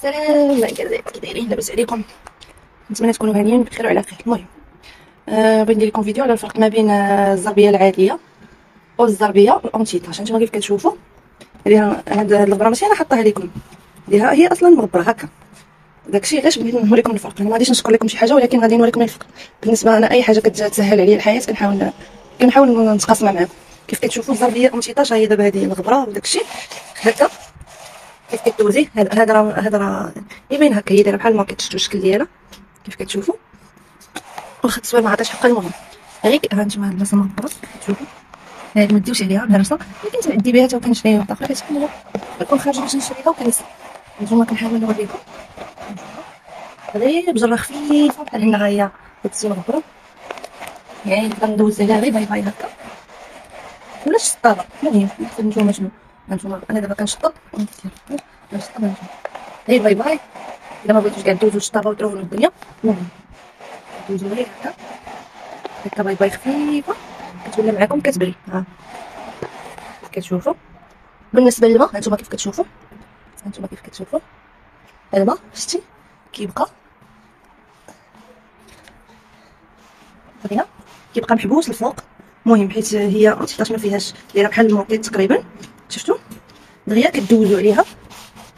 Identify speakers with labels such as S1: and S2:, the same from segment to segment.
S1: السلام عليكم، كي دايرين؟ لاباس عليكم؟ نتمنى تكونوا هانيين بخير وعلى خير. المهم بغيت ندير لكم فيديو على الفرق ما بين الزربيه العاديه والزربيه الانتيطاج. هانتوما كيف كتشوفوا هاد الغبره ماشي انا حاطاها لكم، هي اصلا مغبره هكا. داكشي غير بغيت نوريكم الفرق. انا ما غاديش نشكر لكم شي حاجه، ولكن غادي نوريكم الفرق. بالنسبه انا اي حاجه كتسهل عليا الحياه كنحاول نتقاسمها معكم. كيف كتشوفوا الزربيه الانتيطاج هي دابا هذه الغبره وداكشي هكا. كيف كدوزي هذا راه يبين هكا، هي دايره بحال الماكيت. شفتوا الشكل ديالها كيف كتشوفوا؟ واخا التصوير ما عطاش حقها. المهم غير هانتوما هاد البلاصه مغبره كتشوفوا، هادي ما ديوش عليها الهرسه، ولكن تنعدي بها حتى كنشري واحده اخرى حيت كنكون خارجه باش نشريها وكنسى. هانتوما كنحاول نوريكم غير بجره خفيفه بحال هنا. ها هي هادشي مغبره، يعني نقدر ندوز عليها غير باي باي هكا ولا الشطابه. المهم حسب نتوما شنو. هانتوما انا دابا كنشطب نشطب غير باي باي. الا ما بغيتوش كاع دوزو الشطابه وتروحوا الدنيا، المهم دوزو غير هكا هكا باي باي خفيفه كتولى معاكم كتبري. ها كيف كتشوفوا. بالنسبه للماء هانتوما كيف كتشوفوا، الماء شتي كيبقى كيبقى محبوس الفوق. المهم حيت هي انتيطاج ما فيهاش، دايره بحال الموكيت تقريبا. شفتوا دغيا كدوزو عليها.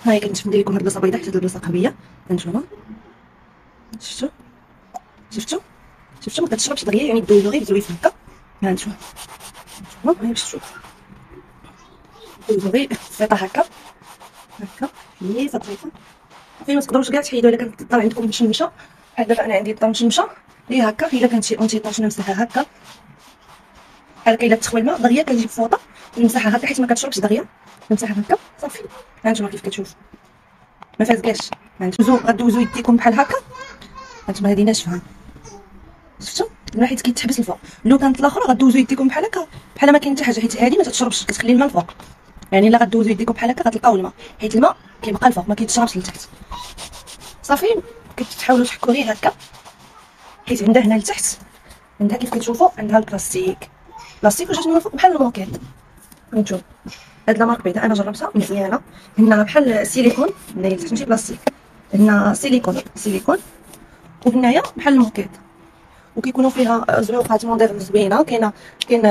S1: ها هي كنتفندي لكم هاد البلاصه بيضاء حيت هاد البلاصه قويه. هانتوما شفتوا ما كتشربش دغيا، يعني دوزو غير بزويف هكا. هانتوما هاي شفتوا دوزو غير بسيطه هكا خفيفه ظريفه. ما تقدروش كاع تحيدوا الا كانت الدار عندكم مشمشه. بحال دابا انا عندي الدار مشمشه غير هكا. الا كانت شي انتيطاج نمسحها هكا بحال هكا. الا تخوي الماء دغيا كنجيب فوطه نمسحها هكا حيت ما كتشربش دغيا. نمسحها هكا صافي. هانتوما كيف كتشوفوا ما فازكاش. هانتوما غدوزو يديكم بحال هكا. هانتوما هادي ناشفه، شفتوا الماء حيت كيتحبس الفوق. لو كانت الاخرى غدوزو يديكم بحال هكا بحال ما كاين حتى حاجه، حيت هادي ما تتشربش كتخلي الماء الفوق. يعني الا غدوزو يديكم بحال هكا غتلقاو الماء، حيت الماء كيبقى الفوق ما كيتشربش لتحت. صافي كتحاولوا تحكوا غير هكا حيت عندها هنا لتحت، عندها كيف كتشوفوا عندها البلاستيك وجات من الفوق بحال الموكيت. هانتوما هاد لا مارك بعدا انا جربتها مزيانه. هنا بحال سيليكون، هنا لتحت ماشي بلاستيك، هنا سيليكون وهنايا بحال الموكيت. وكيكونوا فيها زعوقات موديرن زوينه. كاين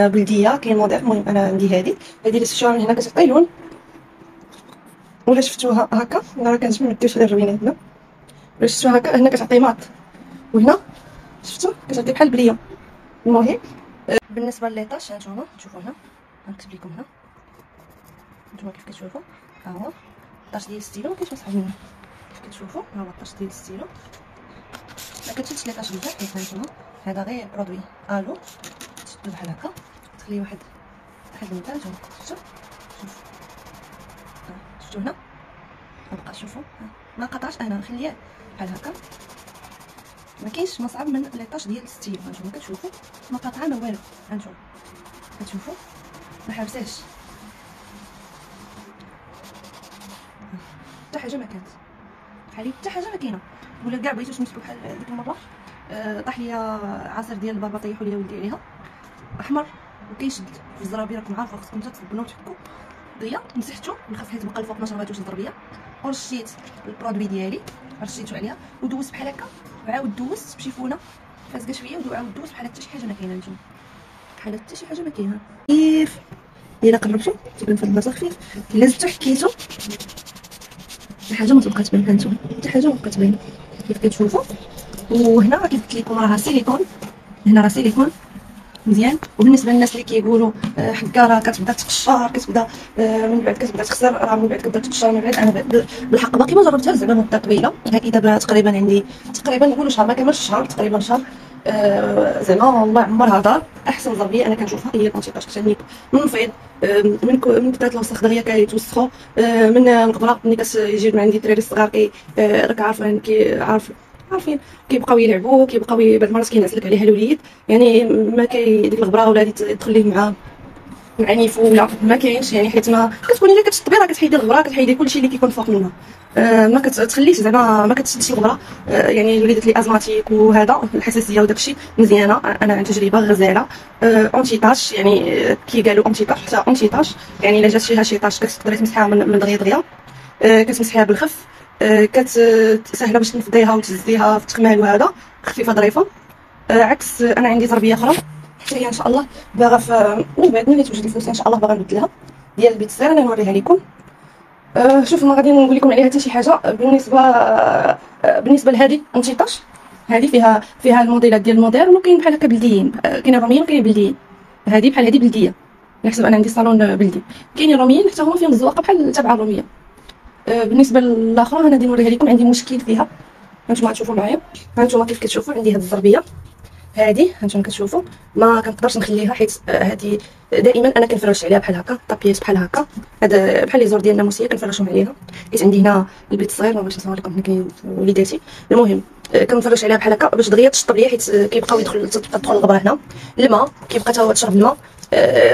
S1: بلديه، كاين موديرن. المهم انا عندي هذه اللي شفتوها من هنا كتعطي لون، ولا شفتوها هكا راه كانت ما نديوش غير الروينه هنا. ولا شفتوها هكا هنا كتعطي ماط، وهنا شفتوا كتعطي بحال بليه. المهم بالنسبه لليطاج هانتوما شوفوا هنا غنكتب لكم هنا. هانتوما كيف كتشوفوا ها هو الطاش ديال الستيلو كيتمسح منه. كيف كتشوفوا ها هو الطاش ديال الستيلو. ما كتشدش ليطاج بزاف حيت هانتوما هذا غير برودوي الو تشدو بحال هكا تخليه واحد المده. هانتوما شفتوا هنا غنبقى شوفوا ما قطعش. انا نخليه بحال هكا، ما كاينش ما صعب من ليطاج ديال الستيلو. هانتوما كتشوفوا ما قاطعه ما والو. هانتوما كتشوفوا ما حابساش حتى حاجه ما كانت بحالي، حتى حاجه ما كاينه. ولا كاع بغيتو تمسكوا بحال ديك المره طاح ليا عصير ديال البابا طيحوا ليا ولدي عليها احمر وكيشد في الزرابيه. راكم عارفه خصكم تصبنوا وتحكوا ضيا. مسحتو نخاف حيت بقى الفوق ما شرباتوش الزربيه، ورشيت البرودوي ديالي رشيتو عليها ودوزت بحال هكا، وعاود دوزت بشيفونه فازكه شويه وعاود دوزت بحال حتى شي حاجه ما كاينه. نتوما بحال حتى شي حاجه ما كاينه. كيف الا قربتو تيبان في البلاصه خفيف، الا زدتو حكيتو حتى حاجه ما تبقى تبان. هانتوما حتى حاجه ما بقى تبان كيف كتشوفوا. وهنا كيف قلت لكم راه سيليكون، هنا راه سيليكون مزيان. وبالنسبه للناس اللي كيقولوا حكا راه كتبدا تقشر كتبدا من بعد كتبدا تخسر، راه من بعد كتبدا تقشر من بعد. انا بالحق باقي ما جربتها زعما مده طويله. هذه دابا تقريبا عندي نقولوا شهر، ما كملش شهر، تقريبا شهر. زعما والله عمرها دار. احسن زربيه انا كنشوفها هي الانتيطاج. كتعني من الفيض، من كثره الوسخ دغيا كيتوسخوا، من الغبره ملي كيجيو من عندي الدراري الصغار راك عارفين كيبقاو يلعبوا، كيبقاو بعض المرات كينعسلك عليها الوليد. يعني ما ديك الغبره ولا تدخل ليه مع عنيف ولا ما كاينش. يعني حيت ما كتكوني الا كتشطبي راه كتحيدي الغبره، كتحيدي كلشي اللي كيكون فوق منها. ما كتخليش زعما ما كتشدش الغبره. يعني الوليدات اللي ازماتيك وهذا الحساسيه وداكشي مزيانه. انا عن تجربه غزاله. انتيطاج يعني كي قالوا انتيطاج حتى انتيطاج، يعني الا جات فيها شي طاش كتقدري تمسحيها من دغيا كتمسحيها بالخف. سهله باش تنفضيها وتهزيها في التخمال وهذا، خفيفه ظريفه. عكس انا عندي زربيه اخرى حتى هي ان شاء الله باغا من بعد ملي توجد الفلوس ان شاء الله باغا نبدلها، ديال البيت الصغير انا نوريها لكم. شوف ما غادي نقول لكم عليها حتى شي حاجه. بالنسبه لهذه انشيطاش، هذه فيها الموديلات ديال الموديرن، وكاين بحال هكا بلديين، كاين روميين وكاين بلديين. هذه بحال هذه بلديه، نحسب انا عندي صالون بلدي. كاينين روميين حتى هما فيهم الزواقه بحال تابعه الروميه. بالنسبه للاخرى انا غادي نوريها لكم، عندي مشكل فيها. هانتوما تشوفوا معايا، هانتوما كيف كتشوفوا عندي هاد الزربيه هادي، هانتوما كتشوفوا ما كنقدرش نخليها، حيت هادي دائما انا كنفرش عليها بحال هكا، طابيات بحال هكا، هذا بحال لي زور ديال الناموسيه كنفرشهم عليها، حيت عندي هنا البيت الصغير ما بغيتش نصور لكم، هنا كاين وليداتي. المهم كنفرش عليها بحال هكا باش دغيا تشطب ليا، حيت كيبقاو تدخل الغبره هنا، الماء كيبقى حتى هو تشرب الماء،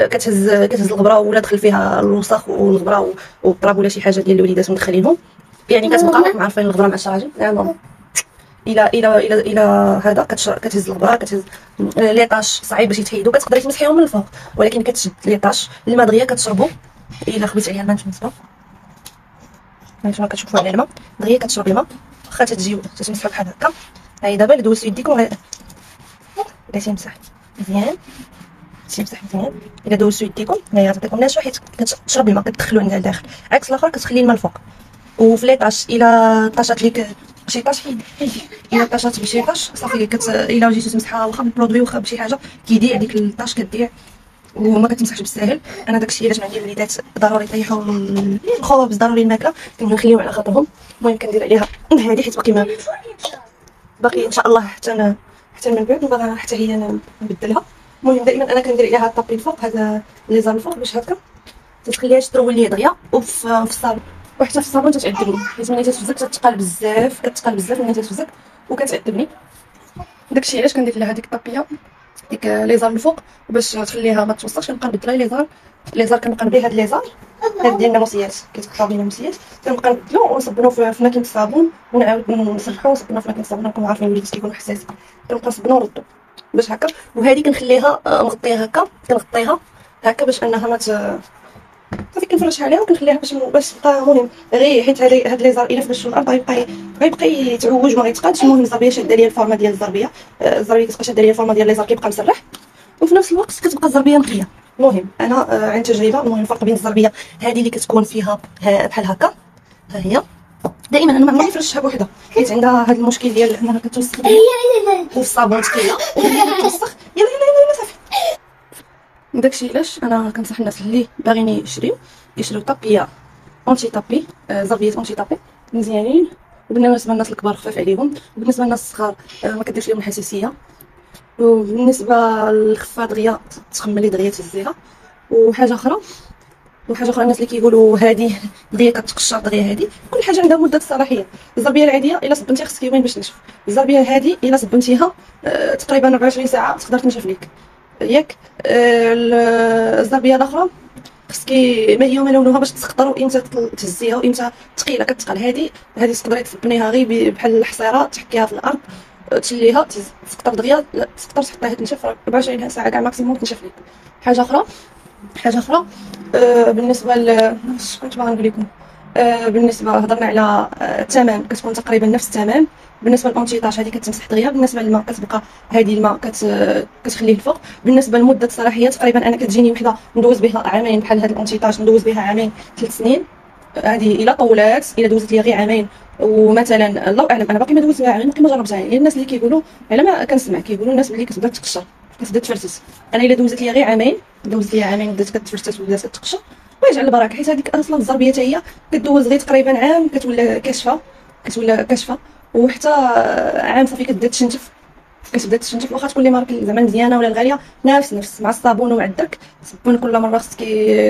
S1: كتهز الغبره ولا دخل فيها الوسخ والغبره والتراب ولا شي حاجه ديال الوليدات مدخلينهم، يعني كتبقى عارفين الغبره مع الشراجم. نعم الى هذا كتهز الغبره، كتهز ليطاش صعيب باش يتحيدوا، كتقدري تمسحيهم من الفوق، ولكن كتشد ليطاش الماء دغيا كتشربوا. الا خبيت عليها الماء نتمسحوا، هانتوما كتشوفوا على الماء دغيا كتشرب الماء، واخا تجيو تمسحوا بحال هكا. هاي دابا اللي دوزتو يديكم بغيتي تمسح مزيان، تمسح مزيان. الا دوزتو يديكم هنايا تعطيكم ناشفه، حيت كتشرب الماء كتدخلو عندها لداخل، عكس الاخر كتخلي الماء الفوق. وفي ليطاش الا طاشات ليك شي طاش حيدي، الا طاشات بشي طاش صافي الا جيتي تمسحها واخا بالبرودوي واخا بشي حاجه كيضيع ديك الطاش، كتضيع وما كتمسحش بالساهل. انا داكشي علاش ما عندي الوليدات ضروري يطيحوا الخبز، ضروري الماكله كنخليهم على خاطرهم. المهم كندير عليها هذه حيت باقي ان شاء الله حتى من بعد باغا حتى هي نبدلها. المهم دائما انا كندير عليها الطابي الفوق، هذا لي زال الفوق باش هكا تتخليهاش ترول ليا دغيا، وفي الصالون وحتى في الصابون تتعذبني، حيت ملي تتفزك كتقال بزاف ملي تتفزك وكتعذبني. داكشي علاش كندير لها هذيك الطابيه ديك ليزار الفوق باش تخليها ما توسخش. كنبقى نبدلها ليزار كنبقى نبدل هاد ليزار هاد ديال الناموسيات، كيتقطعوا بين الناموسيات، كنبقى نبدلو ونصبنو في ماكينه الصابون، ونعاود نصلحو ونصبنو في ماكينه الصابون. راكم عارفين الوليدات كيكونوا حساسين، كنبقى نصبنو ونردو باش هكا. وهذه كنخليها مغطيه هكا، كنغطيها هكا باش انها ما صافي كنفرشها عليها وكنخليها باش تبقى. المهم غير حيت هاد لي زار الا فرشتو الارض غيبقى يتعوج وما غيتقادش. المهم الزربيه شاده ليا الفورمه ديال الزربيه كتبقى شاده ليا الفورمه ديال لي زار، كيبقى مسرح وفي نفس الوقت كتبقى الزربيه نقيه. المهم انا عن تجربه، المهم الفرق بين الزربيه هذه اللي كتكون فيها بحال هكا، ها هي دائما انا ما نفرشها بوحدها، حيت عندها هذا المشكل ديال انها كتوسخ وفي الصابون ثقيله وكتوسخ. يلا صافي. داكشي علاش انا كنصح الناس اللي باغيين يشريو طابيه اونتي طابي، زربيات اونتي طابي مزيانين، وبالنسبه للناس الكبار خفاف عليهم، وبالنسبه للناس الصغار ما كديرش لهم الحساسيه، وبالنسبه للخفه دغيا تخملي دغيا تهزيها. وحاجه اخرى الناس اللي كيقولوا هذه دغيا كتقشر دغيا، هذه كل حاجه عندها مده الصلاحيه. الزربيه العاديه الا صبنتيها خصك يومين باش تنشف، الزربيه هذه الا صبنتيها تقريبا 24 ساعه تقدر تنشف ليك ياك. الزربيه الاخرى خصك ما هي وما لونها باش تقدر وامتى تهزيها وامتى ثقيله كتقال. هذه تقدري تبنيها غير بحال الحصيره، تحكيها في الارض تشليها تقدر دغيا، تقدر تحطيها تنشف 24 ساعه كاع ماكسيموم تنشف لك. حاجه اخرى بالنسبه كنت باغا نقول لكم، بالنسبه هضرنا على الثمن، كتكون تقريبا نفس الثمن. بالنسبه للانتيطاج هذه كتمسح دغيا، بالنسبه للماء كتبقى هذه الماء كتخليه الفوق. بالنسبه لمده الصلاحيه تقريبا انا كتجيني وحده ندوز بها عامين، بحال هذا الانتيطاج ندوز بها عامين 3 سنين. هذه الا طولات، الا دوزت لي غير عامين ومثلا الله اعلم انا باقي ما دوزت بها عامين، باقي ما جربتها. يعني الناس اللي كيقولوا على ما كنسمع كيقولوا الناس اللي كتبدا تقشر كتبدا تفرتس. انا الا دوزت لي غير عامين، بدات كتفرتس وبدات تقشر، ويجعل البركه، حيت هذيك اصلا الزربيه حتى هي كدوز غير تقريبا عام كتولى كاشفه وحتى عام صافي كتبدا تشنتف واخا تكون لي مارك زعما مزيانه ولا الغاليه، نفس مع الصابون ومع الدرك. الصابون كل مره خصك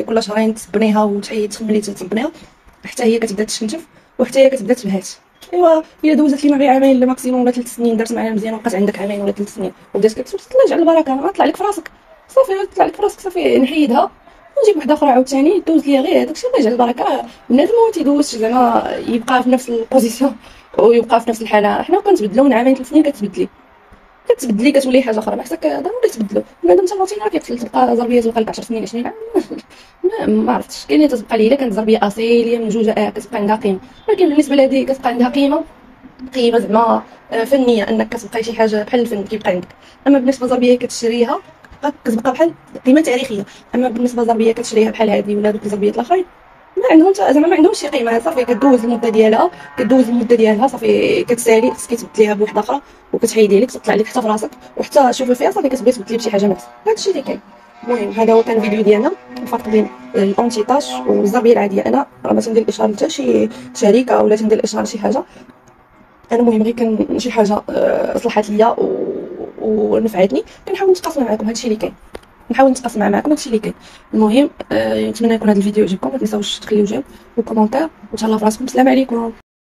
S1: كل شهرين تبنيها وتحيد تخملي تبنيها حتى هي كتبدا تشنتف وحتى هي كتبدا تبهات. ايوا الا دوزت لي غير عامين ماكسيموم ولا 3 سنين، درت معايا مزيان وبقات عندك عامين ولا 3 سنين وبدات كتفرت، الله يجعل البركه، غطلع لك في راسك صافي نحيدها ونجيب وحده اخرى عاوتاني دوز ليا غير داكشي. الله يجعل البركه. بنادم ما تيدوزش زعما يبقى في نفس البوزيسيون ويبقى في نفس الحاله. حنا كنتبدلو من عامين 3 سنين كتبدلي كتولي حاجه اخرى، ما حسك ضروري تبدلو. بنادم حتى روتين راه كيقتل، تبقى زربيه تبقى لك 10 سنين 20 عام ما عرفتش، كاين اللي تتبقى لي الا كانت زربيه اصيليه منجوجه كتبقى عندها قيمه، ولكن بالنسبه لهذه كتبقى عندها قيمه زعما فنيه، انك كتبقى شي حاجه بحال الفن كيبقى عندك. اما بالنسبه لزربيه كتشريها كتبقى بحال قيمه تاريخيه. اما بالنسبه لزربيه كتشريها بحال هذه ولا دوك الزربيات الاخرين ما عندهم زعما ما عندهمش شي قيمه، صافي كدوز المده ديالها صافي كتسالي، خصك تبدليها بوحده اخرى وكتحيدي لك تطلع لك حتى في راسك، وحتى تشوفي فيها صافي كتبغي تبدلي بشي حاجه نفس هادشي اللي كاين. المهم هذا هو كان الفيديو ديالنا، الفرق بين الانتي طاش والزربيه العاديه. انا ما تندير الاشهار حتى شي شركه ولا تندير الاشهار شي حاجه، انا المهم غير كان شي حاجه صلحت ليا ونفعتني كنحاول نتقاسم معكم، هادشي اللي كاين، نحاول نتقاسم معكم هادشي اللي كاين. المهم نتمنى يكون هذا الفيديو يعجبكم، ما تنساوش تخليو جيم وكومونتير، وتهلاو في راسكم. السلام عليكم.